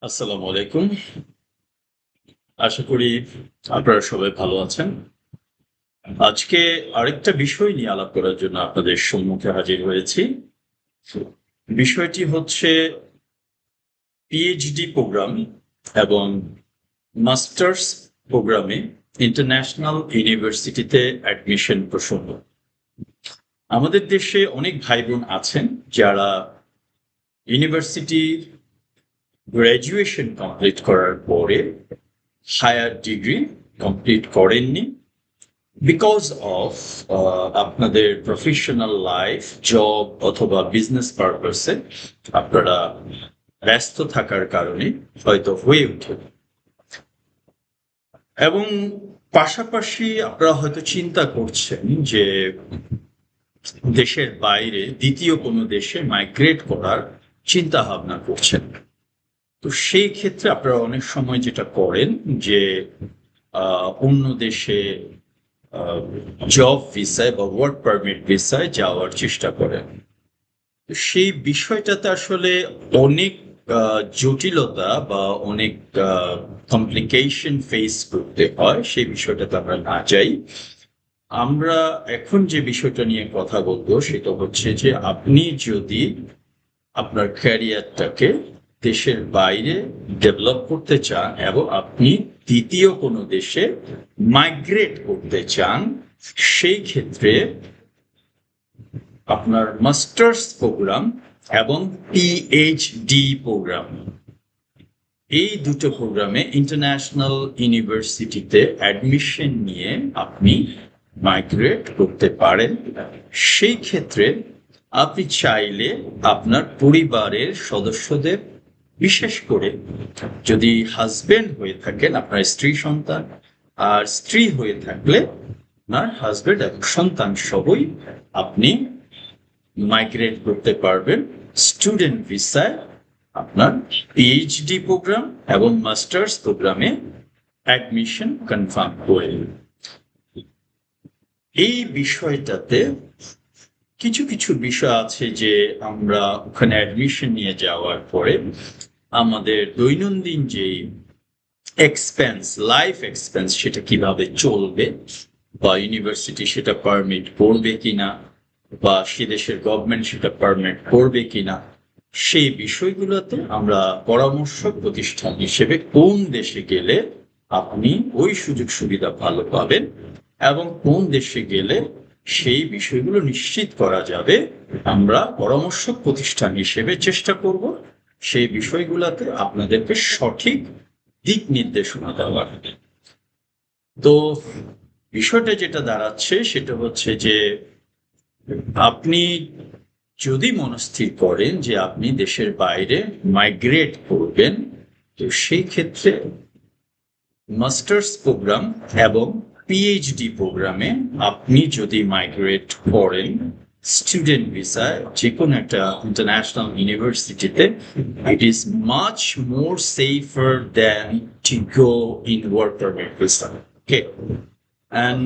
আসসালামু আলাইকুম। আশা করি আপনারা সবাই ভালো আছেন। আজকে আরেকটা বিষয় নিয়ে আলাপ করার জন্য আপনাদের সম্মুখে হাজির হয়েছি। বিষয়টি হচ্ছে পিএইচডি প্রোগ্রাম এবং মাস্টার্স প্রোগ্রামে ইন্টারন্যাশনাল ইউনিভার্সিটিতে অ্যাডমিশন প্রসঙ্গ। আমাদের দেশে অনেক ভাই-বোন আছেন যারা ইউনিভার্সিটির গ্র্যাজুয়েশন কমপ্লিট করার পরে হায়ার ডিগ্রি কমপ্লিট করেননি বিকজ অফ আপনাদের প্রফেশনাল লাইফ, জব অথবা বিজনেস পারপাসে আপনারা ব্যস্ত থাকার কারণে হয়তো হয়ে ওঠে। এবং পাশাপাশি আপনারা হয়তো চিন্তা করছেন যে দেশের বাইরে দ্বিতীয় কোনো দেশে মাইগ্রেট করার চিন্তা ভাবনা করছেন। তো সেই ক্ষেত্রে আপনারা অনেক সময় যেটা করেন যে অন্য দেশে জব ভিসায় বা ওয়ার্ক পারমিট ভিসায় যাওয়ার চেষ্টা করেন। সেই বিষয়টাতে আসলে অনেক জটিলতা বা অনেক কমপ্লিকেশন ফেস করতে হয়। সেই বিষয়টাতে আমরা না যাই। আমরা এখন যে বিষয়টা নিয়ে কথা বলবো সেটা হচ্ছে যে আপনি যদি আপনার ক্যারিয়ারটাকে দেশের বাইরে ডেভেলপ করতে চান এবং আপনি দ্বিতীয় কোনো দেশে মাইগ্রেট করতে চান, সেই ক্ষেত্রে আপনার মাস্টার্স প্রোগ্রাম এবং পিএইচডি প্রোগ্রাম, এই দুটো প্রোগ্রামে ইন্টারন্যাশনাল ইউনিভার্সিটিতে অ্যাডমিশন নিয়ে আপনি মাইগ্রেট করতে পারেন। সেই ক্ষেত্রে আপনি চাইলে আপনার পরিবারের সদস্যদের, বিশেষ করে যদি হাজবেন্ড হয়ে থাকেন আপনার স্ত্রী সন্তান, আর স্ত্রী হয়ে থাকলে আপনার হাজবেন্ড এবং সন্তান সবই আপনি মাইগ্রেট করতে পারবেন স্টুডেন্ট ভিসায় আপনার পিএইচডি প্রোগ্রাম এবং মাস্টার্স প্রোগ্রামে অ্যাডমিশন কনফার্ম করে। এই বিষয়টাতে কিছু কিছু বিষয় আছে যে আমরা ওখানে অ্যাডমিশন নিয়ে যাওয়ার পরে আমাদের দৈনন্দিন যে এক্সপেন্স, লাইফ এক্সপেন্স, সেটা কিভাবে চলবে, বা ইউনিভার্সিটি সেটা পারমিট করবে কিনা, বা সে দেশের গভর্নমেন্ট সেটা পারমিট করবে কিনা, সেই বিষয়গুলোতে আমরা পরামর্শক প্রতিষ্ঠান হিসেবে কোন দেশে গেলে আপনি ওই সুযোগ সুবিধা ভালো পাবেন এবং কোন দেশে গেলে সেই বিষয়গুলো নিশ্চিত করা যাবে, আমরা পরামর্শক প্রতিষ্ঠান হিসেবে চেষ্টা করব সেই বিষয়গুলোতে আপনাদেরকে সঠিক দিক নির্দেশনা দেওয়ার। তো বিষয়টা যেটা দাঁড়াচ্ছে সেটা হচ্ছে যে আপনি যদি মনস্থির করেন যে আপনি দেশের বাইরে মাইগ্রেট করবেন, তো সেই ক্ষেত্রে মাস্টার্স প্রোগ্রাম এবং পিএইচডি প্রোগ্রামে আপনি যদি মাইগ্রেট করেন স্টুডেন্ট ভিসায় যে কোনো একটা ইন্টারন্যাশনাল ইউনিভার্সিটিতে, it is much more safer than to go in work permit visa. Okay, and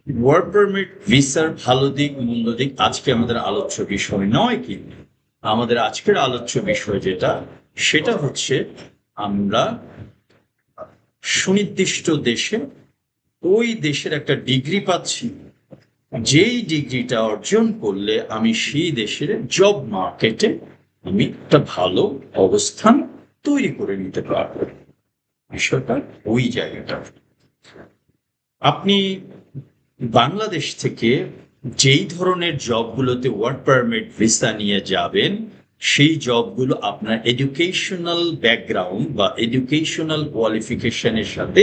work permit ভিসার ভালো দিক মন্দ দিক আজকে আমাদের আলোচ্য বিষয় নয়, কিন্তু আমাদের আজকের আলোচ্য বিষয় যেটা, সেটা হচ্ছে আমরা সুনির্দিষ্ট দেশে ওই দেশের একটা ডিগ্রি পাচ্ছি, যেই ডিগ্রিটা অর্জন করলে আমি সেই দেশের জব মার্কেটে আমি একটা ভালো অবস্থান তৈরি করে নিতে পারবো। বিষয়টা ওই জায়গাটা। আপনি বাংলাদেশ থেকে যেই ধরনের জবগুলোতে ওয়ার্ক পারমিট ভিসা নিয়ে যাবেন, সেই জবগুলো আপনার এডুকেশনাল ব্যাকগ্রাউন্ড বা এডুকেশনাল কোয়ালিফিকেশনের সাথে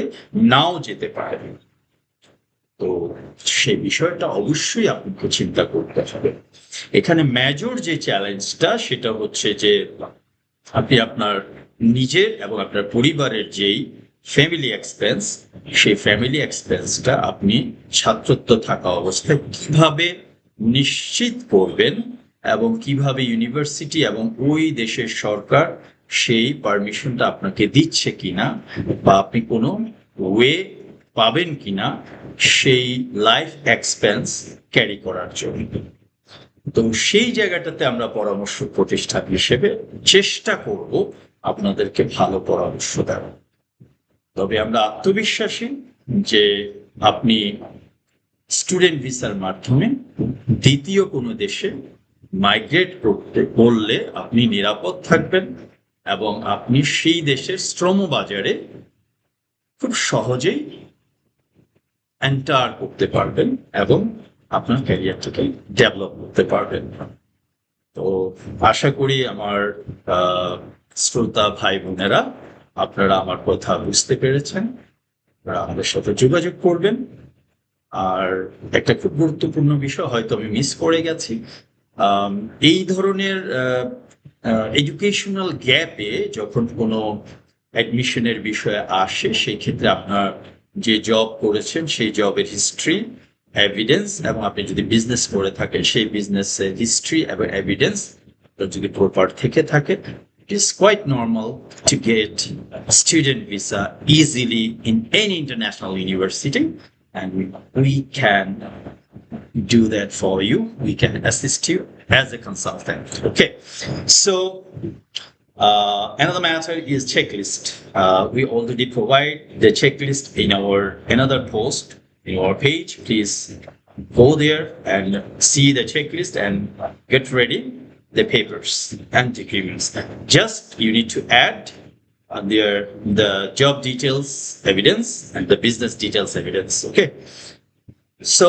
নাও যেতে পারে। তো সেই বিষয়টা অবশ্যই আপনাকে চিন্তা করতে হবে। এখানে মেজর যে চ্যালেঞ্জটা সেটা হচ্ছে যে আপনি আপনার নিজের এবং আপনার পরিবারের যেই ফ্যামিলি এক্সপেন্স, সেই ফ্যামিলি এক্সপেন্সটা আপনি ছাত্রত্ব থাকা অবস্থায় কিভাবে নিশ্চিত করবেন এবং কিভাবে ইউনিভার্সিটি এবং ওই দেশের সরকার সেই পারমিশনটা আপনাকে দিচ্ছে কিনা বা আপনি কোনো ওয়ে পাবেন কিনা সেই লাইফ এক্সপেন্স ক্যারি করার জন্য। তো সেই জায়গাটাতে আমরা পরামর্শ প্রতিষ্ঠান হিসেবে চেষ্টা করব আপনাদেরকে ভালো পরামর্শ দেওয়া। তবে আমরা আত্মবিশ্বাসী যে আপনি স্টুডেন্ট ভিসার মাধ্যমে দ্বিতীয় কোনো দেশে মাইগ্রেট করতে বললে আপনি নিরাপদ থাকবেন এবং আপনি সেই দেশের শ্রম বাজারে খুব সহজেই এন্টার করতে পারবেন এবং আপনার ক্যারিয়ারটাকে ডেভেলপ করতে পারবেন। তো আশা করি আমার শ্রোতা ভাই বোনেরা আপনারা আমার কথা বুঝতে পেরেছেন, আপনারা আমাদের সাথে যোগাযোগ করবেন। আর একটা খুব গুরুত্বপূর্ণ বিষয় হয়তো আমি মিস করে গেছি, এই ধরনের এডুকেশনাল গ্যাপে যখন কোনো অ্যাডমিশনের বিষয়ে আসে সেই ক্ষেত্রে আপনার যে জব করেছেন সেই জবের হিস্ট্রি, এভিডেন্স এবং আপনি যদি বিজনেস করে থাকেন সেই বিজনেসের হিস্ট্রি এবং এভিডেন্স যদি প্রপার থেকে থাকে, it is quite normal to get a student visa easily in any international university, and we can do that for you. We can assist you as a consultant. Okay, so another matter is checklist. We already provide the checklist in our another post in our page. Please go there and see the checklist and get ready the papers and documents. Just you need to add there the job details evidence and the business details evidence. Okay, so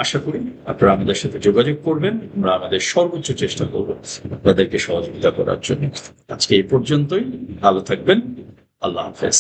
আশা করি আপনারা আমাদের সাথে যোগাযোগ করবেন, আমরা আমাদের সর্বোচ্চ চেষ্টা করব আপনাদেরকে সহযোগিতা করার জন্য। আজকে এই পর্যন্তই, ভালো থাকবেন, আল্লাহ হাফেজ।